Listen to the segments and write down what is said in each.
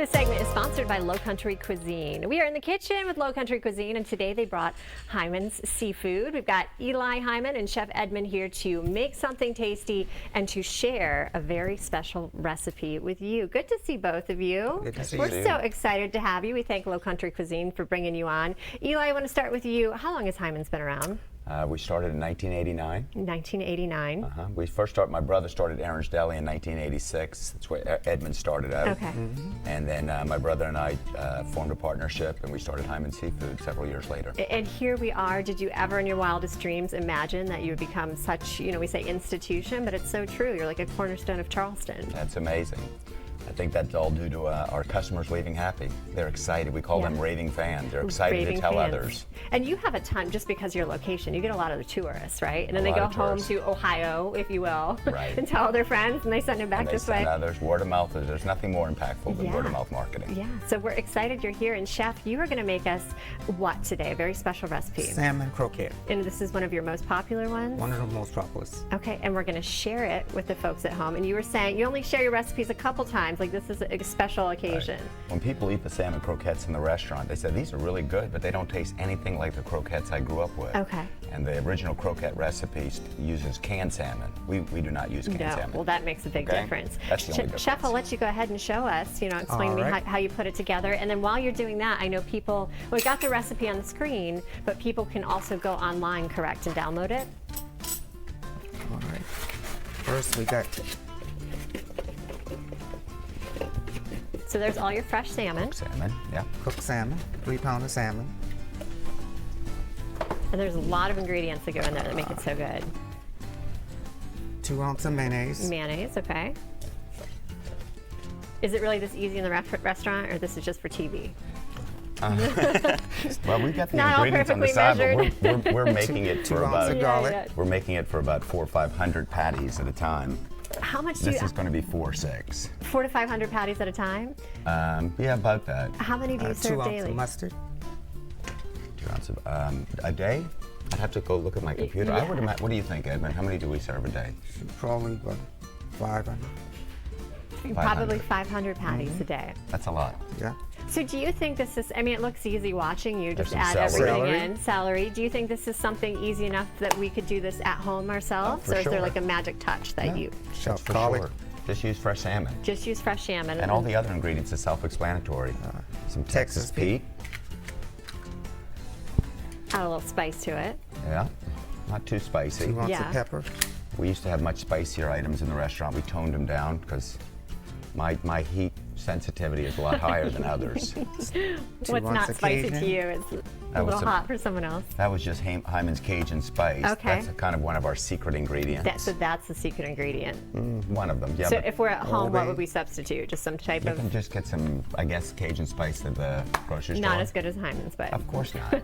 This segment is sponsored by LowCountry Cuisine. We are in the kitchen with LowCountry Cuisine, and today they brought Hyman's Seafood. We've got Eli Hyman and Chef Edmond here to make something tasty and to share a very special recipe with you. Good to see both of you. Good to see We're you. so excited to have you. We thank LowCountry Cuisine for bringing you on. Eli, I want to start with you. How long has Hyman's been around? We started in 1989. 1989. We first started, my brother started Aaron's Deli in 1986. That's where Edmond started out. Okay. And then my brother and I formed a partnership, and we started Hyman Seafood several years later. And here we are. Did you ever in your wildest dreams imagine that you would become such, we say institution, but it's so true. You're like a cornerstone of Charleston. That's amazing. I think that's all due to our customers leaving happy. They're excited. We call them raving fans. They're excited Raving to tell fans. others. And you have a ton, just because your location, you get a lot of the tourists, right? And then they lot go of home tourists. to Ohio, if you will, Right. and tell their friends, and they send them back And they this way. send others. Word of mouth is, there's nothing more impactful than word of mouth marketing. Yeah, so we're excited you're here. And Chef, you are going to make us what today? A very special recipe. Salmon croquette, And this is one of your most popular ones? one of the most popular. Okay, and we're going to share it with the folks at home. And you were saying you only share your recipes a couple times, like this is a special occasion. When people eat the salmon croquettes in the restaurant, they say these are really good, but they don't taste anything like the croquettes I grew up with. Okay. And the original croquette recipe uses canned salmon. We do not use canned salmon. Well, that makes a big Okay? difference. That's the only difference. Chef, I'll let you go ahead and show us, explain to me All right. how you put it together. And then while you're doing that, I know people, we got the recipe on the screen, but people can also go online, correct, and download it? All right. First, we got So there's all your fresh salmon, Salmon, yeah. cooked salmon, 3 pounds of salmon, and there's a lot of ingredients that go in there that make it so good. 2 ounces of mayonnaise, Mayonnaise, okay. Is it really this easy in the restaurant, or this is just for TV? Well, we've got the Not all ingredients on the perfectly side, but measured. we're making it for 2 ounces about of garlic, we're making it for about 400 or 500 patties at a time. How much do This you, is going to be 4 or 6. 400 to 500 patties at a time? Yeah, about that. How many do you 2 serve ounces daily? of mustard, 2 ounces a day. I'd have to go look at my computer. Yeah. What do you think, Edmund? How many do we serve a day? probably about 500. Probably 500 patties a day. That's a lot. Yeah. So do you think this is, it looks easy watching you just There's add some everything celery. in. Celery. Do you think this is something easy enough that we could do this at home ourselves? for or is there sure. like a magic touch that you Chopped For garlic, sure. Just use fresh salmon. just use fresh salmon? And all the other ingredients are self-explanatory. Some Texas Pete. Add a little spice to it. Yeah. Not too spicy. 2 ounces Yeah. of pepper, We used to have much spicier items in the restaurant. We toned them down because my heat sensitivity is a lot higher than others. What's ounces not of spicy to Cajun. you is That a was little some- hot for someone else. That was just Hyman's Cajun spice. Okay. That's kind of one of our secret ingredients. So that's the secret ingredient. One of them, yeah. So but if we're at home, what Bay. would we substitute? Just some type you of, can just get some, I guess, Cajun spice at the grocery store. not as good as Hyman's, but. Of course not.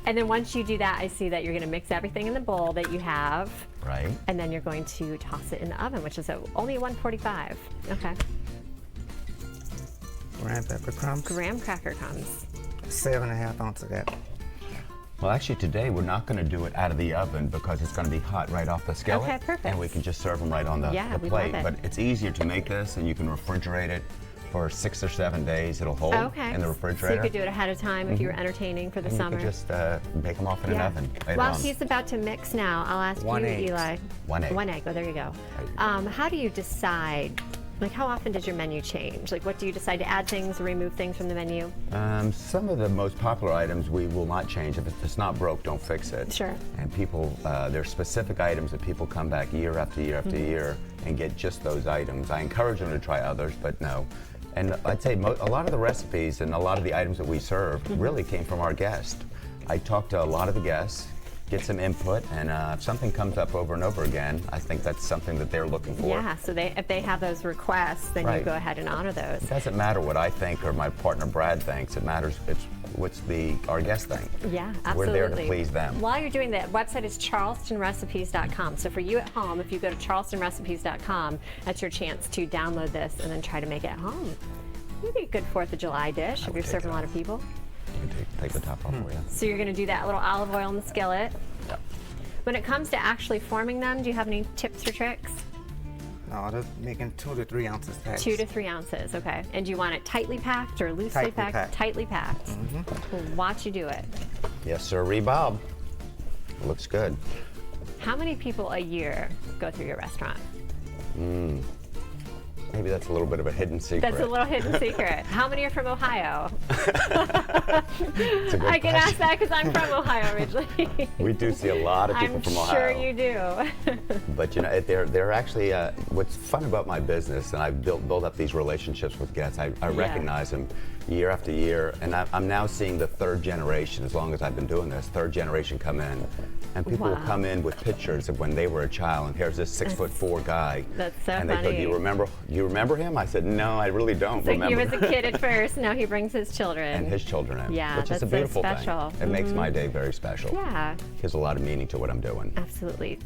And then once you do that, I see that you're going to mix everything in the bowl that you have. Right? And then you're going to toss it in the oven, which is only 145. Okay. graham pepper crumbs, Graham cracker crumbs. 7.5 ounces of that. Well, actually, today we're not going to do it out of the oven because it's going to be hot right off the skillet. Okay, perfect. And we can just serve them right on the, Yeah, the we plate. love it. But it's easier to make this, and you can refrigerate it for 6 or 7 days. It'll hold Okay. in the So refrigerator. you could do it ahead of time if you were entertaining for the and summer. you could just bake them off in an oven later While on. he's about to mix now, I'll ask One you, egg. Eli. 1 egg. 1 egg. Oh, there you go. How do you decide? Like, how often does your menu change? Like, what do you decide to add things or remove things from the menu? Some of the most popular items we will not change. If it's not broke, don't fix it. Sure. And people, there are specific items that people come back year after year after year and get just those items. I encourage them to try others, but no. And I'd say a lot of the recipes and a lot of the items that we serve really came from our guests. I talked to a lot of the guests, get some input, and if something comes up over and over again, I think that's something that they're looking for. Yeah, so if they have those requests, then you Right. go ahead and honor those. It doesn't matter what I think or my partner Brad thinks. It matters what's our guest think. Yeah, We're absolutely. there to please them. While you're doing that, website is charlestonrecipes.com. So for you at home, if you go to charlestonrecipes.com, that's your chance to download this and then try to make it at home. Maybe a good 4th of July dish if would you're take serving a that. lot of people. You can take the top off for you. So you're going to do that little olive oil in the skillet. Yep. When it comes to actually forming them, do you have any tips or tricks? No, they're making 2 to 3 ounces packs. 2 to 3 ounces, okay. And do you want it tightly packed or loosely Tightly packed? packed. Tightly packed. We'll watch you do it. Yes, sir, Bob. Looks good. How many people a year go through your restaurant? Maybe that's a little bit of a hidden secret. That's a little hidden secret. How many are from Ohio? It's a good I can ask question. that because I'm from Ohio originally. We do see a lot of people I'm from Ohio. sure you do. But you know, they're actually, what's fun about my business, and I've built up these relationships with guests, I recognize them year after year, and I'm now seeing the third generation, as long as I've been doing this, third generation come in. And people will come in with pictures of when they were a child, and here's this 6'4" guy. That's so and they go, funny. do you remember him? I said, no, I really don't So remember. he was a kid at first, now he brings his children. And his children in, Yeah, which is that's a so beautiful special. thing. It makes my day very special. Yeah, Gives a lot of meaning to what I'm doing. absolutely.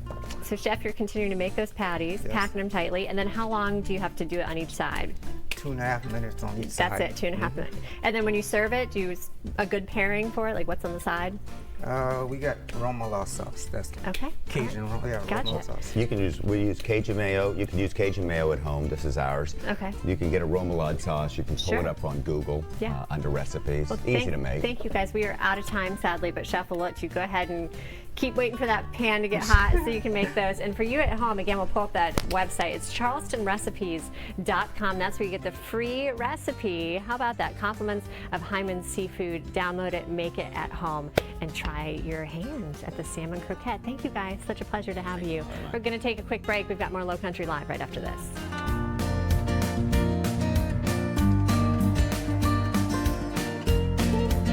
So Chef, you're continuing to make those patties, Yes. packing them tightly, and then how long do you have to do it on each side? 2.5 minutes on each side. That's it, 2.5 minutes. And then when you serve it, do you use a good pairing for it? Like what's on the side? We got Romola sauce. That's Okay. Cajun, Gotcha. Romola sauce. You can we use Cajun mayo. You can use Cajun mayo at home. This is ours. Okay. You can get a remoulade sauce. You can pull Sure. it up on Google Yeah. under recipes. Well, Easy to make. Thank you guys. We are out of time, sadly, but Chef will let you go ahead and keep waiting for that pan to get hot so you can make those. And for you at home, again, we'll pull up that website. It's charlestonrecipes.com. That's where you get the free recipe. How about that? Compliments of Hyman's Seafood. Download it, make it at home, and try your hand at the Salmon Croquette. Thank you guys. Such a pleasure to have you. We're going to take a quick break. We've got more Low Country Live right after this.